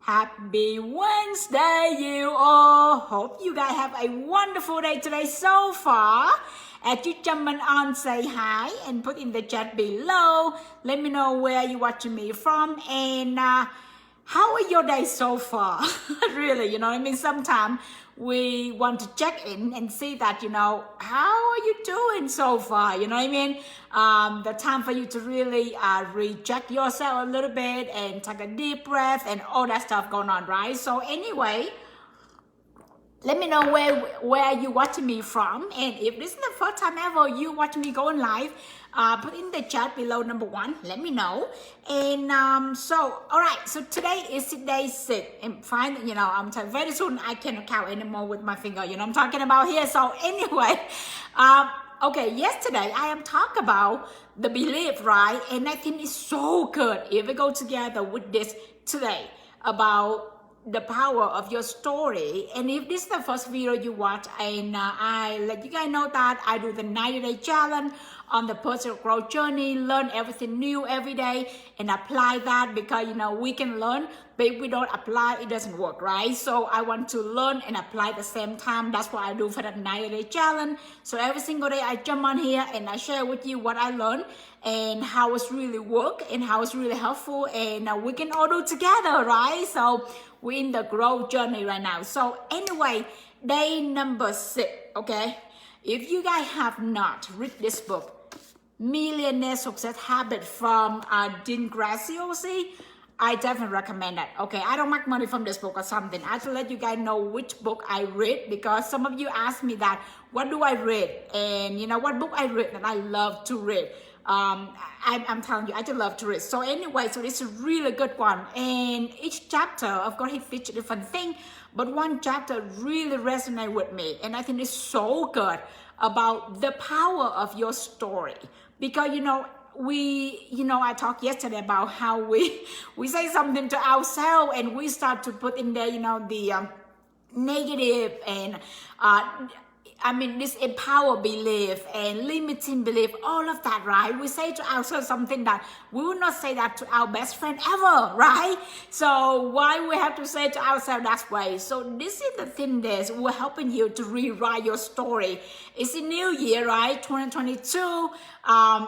Happy Wednesday, you all. Hope you guys have a wonderful day today so far. As you jump on, say hi and put in the chat below. Let me know where you're watching me from and how are your days so far? Really, you know what I mean? Sometimes we want to check in and see that, how are you doing so far? You know what I mean? The time for you to really recheck yourself a little bit and take a deep breath and all that stuff going on, right? So anyway, let me know where you watching me from, and if this is the first time ever you watching me going live, put in the chat below number 1, let me know. And so all right, so today is day 6 and fine, I'm telling very soon I cannot count anymore with my finger, I'm talking about here. So anyway, okay, yesterday I am talking about the belief, right? And I think it's so good if we go together with this today about the power of your story. And if this is the first video you watch, and I let you guys know that I do the 90-day challenge on the personal growth journey, learn everything new every day and apply that, because we can learn, but if we don't apply, it doesn't work, right? So I want to learn and apply at the same time. That's what I do for that 90-day challenge. So every single day I jump on here and I share with you what I learned and how it's really work and how it's really helpful, and we can all do together, right? So we're in the growth journey right now. So anyway, day number 6, okay? If you guys have not read this book, Millionaire Success Habit from Dean Graziosi, I definitely recommend that. Okay, I don't make money from this book or something. I have to let you guys know which book I read, because some of you ask me that, what do I read? And what book I read that I love to read. I'm telling you, I just love to read. So anyway, so it's a really good one. And each chapter, of course, he features different things, but one chapter really resonated with me. And I think it's so good about the power of your story. Because, I talked yesterday about how we say something to ourselves and we start to put in there, the negative and, this empower belief and limiting belief, all of that, right? We say to ourselves something that we will not say that to our best friend ever, right? So why we have to say to ourselves that way? So this is the thing that we're helping you to rewrite your story. It's a new year, right? 2022.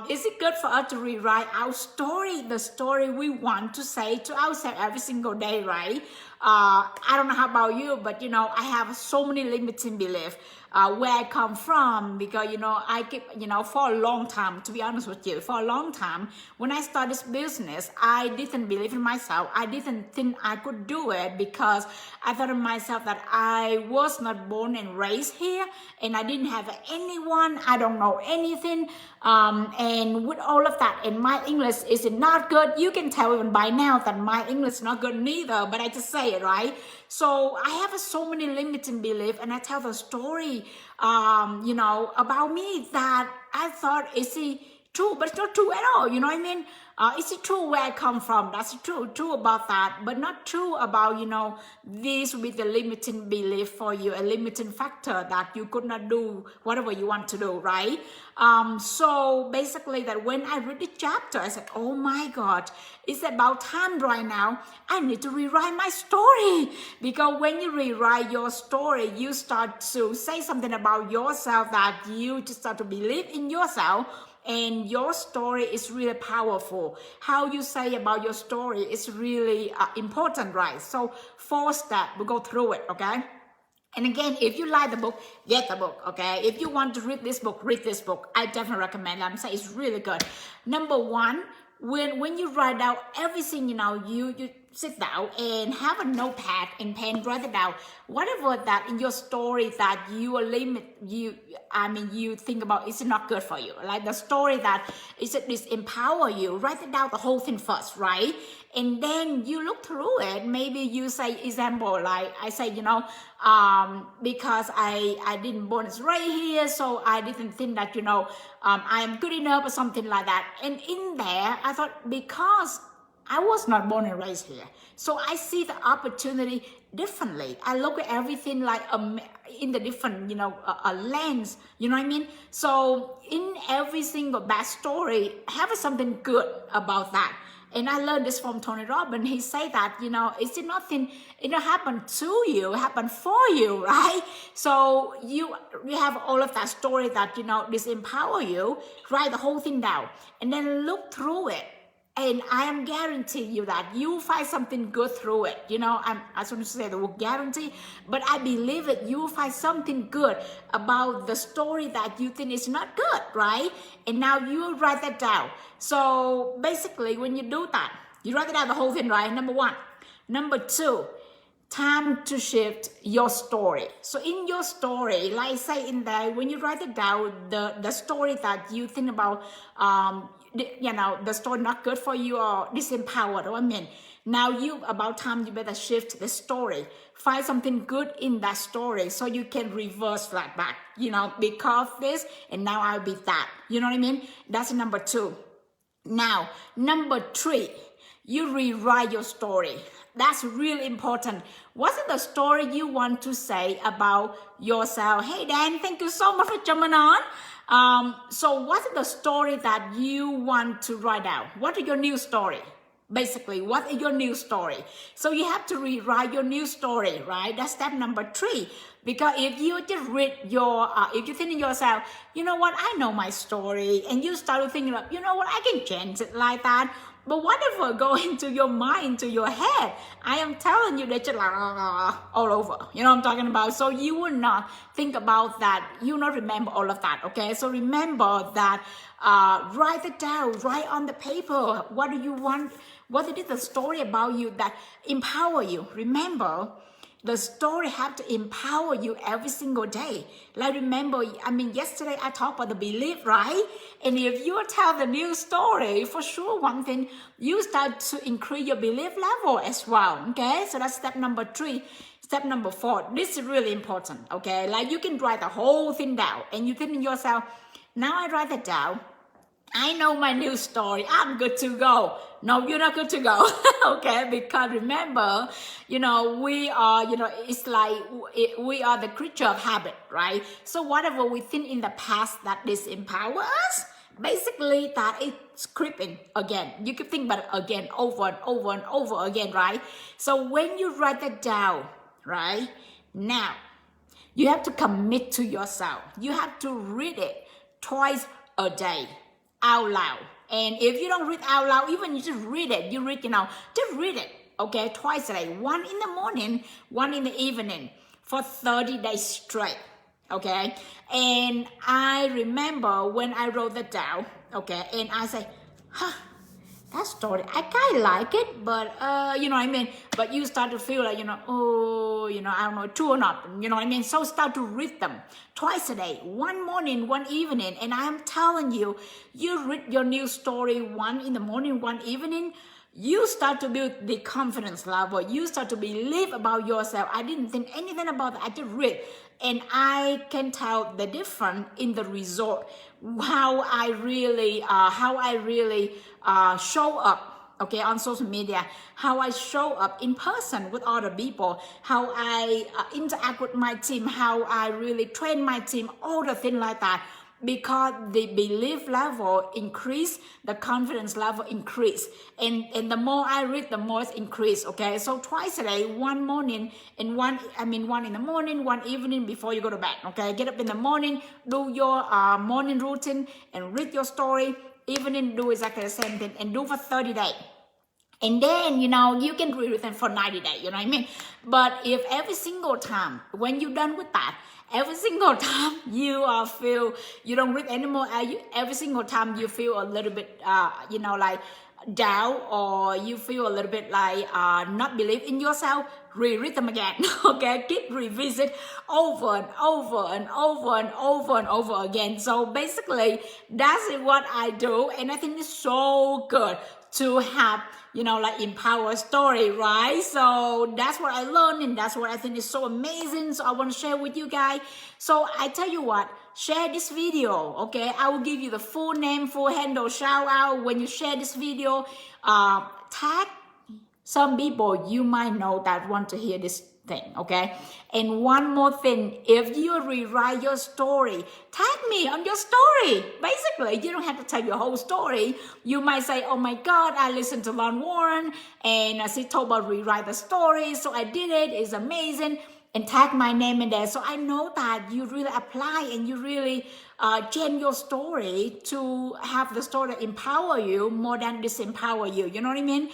Is it good for us to rewrite our story, the story we want to say to ourselves every single day, right? I don't know how about you, but I have so many limiting beliefs. Where I come from, because I keep for a long time, to be honest with you, for a long time when I started this business, I didn't believe in myself. I didn't think I could do it, because I thought of myself that I was not born and raised here and I didn't have anyone, I don't know anything, and with all of that, and my English is not good. You can tell even by now that my English is not good neither, but I just say it, right? So I have so many limiting beliefs, and I tell the story, about me that I thought, is it true? But it's not true at all, you know what I mean? Is it true where I come from? That's true about that, but not true about, this with the limiting belief for you, a limiting factor that you could not do whatever you want to do, right? So basically that when I read the chapter, I said, oh my God, it's about time right now. I need to rewrite my story, because when you rewrite your story, you start to say something about yourself that you just start to believe in yourself. And your story is really powerful. How you say about your story is really important, right? So 4 steps, we'll go through it, okay? And again, if you like the book, get the book, okay? If you want to read this book, read this book. I definitely recommend it. I'm saying it's really good. Number 1, when you write out everything, you sit down and have a notepad and pen, write it down. Whatever that in your story that you think about is not good for you. Like the story that is empower you, write it down the whole thing first, right? And then you look through it. Maybe you say, example, like I say, because I didn't born and raised here, so I didn't think that, I am good enough or something like that. And in there, I thought, because I was not born and raised here, so I see the opportunity differently. I look at everything like in the different, a lens, you know what I mean? So in every single bad story, have something good about that. And I learned this from Tony Robbins. He said that, it's nothing, happened to you, it happened for you, right? So you have all of that story that, disempower you, write the whole thing down, and then look through it. And I am guaranteeing you that you find something good through it. I just want to say the word guarantee, but I believe it. You will find something good about the story that you think is not good, right? And now you write that down. So basically, when you do that, you write down the whole thing, right? Number one. Number two, time to shift your story. So in your story, like I say in there, when you write it down, the story that you think about, the story not good for you or disempowered, now about time you better shift the story. Find something good in that story so you can reverse that back, because this and now I'll be that. You know what I mean? That's number two. Now, number three, you rewrite your story. That's really important. What's the story you want to say about yourself? Hey, Dan, thank you so much for jumping on. So what's the story that you want to write down? What is your new story? Basically, what is your new story? So you have to rewrite your new story, right? That's step number three. Because if you just read if you think in yourself, you know what, I know my story, and you start thinking, you know what, I can change it like that. But whatever go into your mind, to your head, I am telling you that you're like all over. You know what I'm talking about? So you will not think about that. You will not remember all of that, okay? So remember that, write it down, write on the paper. What do you want? What is the story about you that empower you? Remember, the story have to empower you every single day. Like remember, yesterday I talked about the belief, right? And if you tell the new story, for sure, one thing, you start to increase your belief level as well, okay? So that's step number three. Step number four, this is really important, okay? Like you can write the whole thing down and you think in yourself, now I write it down, I know my new story, I'm good to go. No, you're not good to go, okay? Because remember, we are, it's like we are the creature of habit, right? So whatever we think in the past that disempower us, basically that it's creeping again. You could think about it again, over and over and over again, right? So when you write that down, right, now, you have to commit to yourself. You have to read it twice a day, out loud. And if you don't read out loud, even you just read it, just read it, okay, twice a day, one in the morning, one in the evening, for 30 days straight, okay? And I remember when I wrote that down, okay, and I say, that story, I kind of like it, but, you know what I mean? But you start to feel like, I don't know, true or not, you know what I mean? So start to read them twice a day, one morning, one evening. And I am telling you, you read your new story one in the morning, one evening, you start to build the confidence level. You start to believe about yourself. I didn't think anything about that. I just read. And I can tell the difference in the result, how I really show up, okay, on social media, how I show up in person with other people, how I interact with my team, how I really train my team, all the things like that. Because the belief level increase, the confidence level increase, and the more I read, the more it increase. Okay, so twice a day, one morning and one in the morning, one evening before you go to bed. Okay, get up in the morning, do your morning routine and read your story. Evening, do exactly the same thing and do for 30 days. And then, you can read it for 90 days, you know what I mean? But if every single time, when you're done with that, every single time you feel you don't read anymore, every single time you feel a little bit, like down, or you feel a little bit like not believe in yourself, reread them again, okay? Keep revisit over and over and over and over and over again. So basically, that's what I do, and I think it's so good to have, empower story, right? So that's what I learned, and that's what I think is so amazing. So I want to share with you guys. So I tell you what, share this video, okay? I will give you the full name, full handle, shout out when you share this video. Tag some people you might know that want to hear this thing, okay? And one more thing, if you rewrite your story, tag me on your story. Basically, you don't have to tell your whole story. You might say, oh my God, I listened to Lon Warren and she told about rewrite the story, so I did it, it's amazing. And tag my name in there so I know that you really apply and you really change your story to have the story empower you more than disempower you. You know what I mean?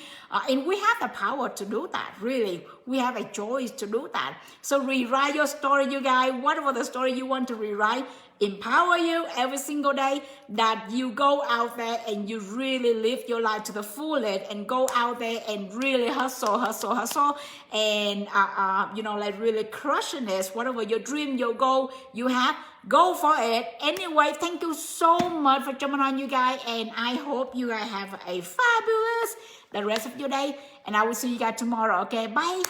And we have the power to do that, really. We have a choice to do that. So rewrite your story, you guys. Whatever the story you want to rewrite, empower you every single day, that you go out there and you really live your life to the fullest and go out there and really hustle, and like really crushing this, whatever your dream, your goal you have, go for it. Anyway, thank you so much for jumping on, you guys, and I hope you guys have a fabulous the rest of your day, and I will see you guys tomorrow. Okay, bye.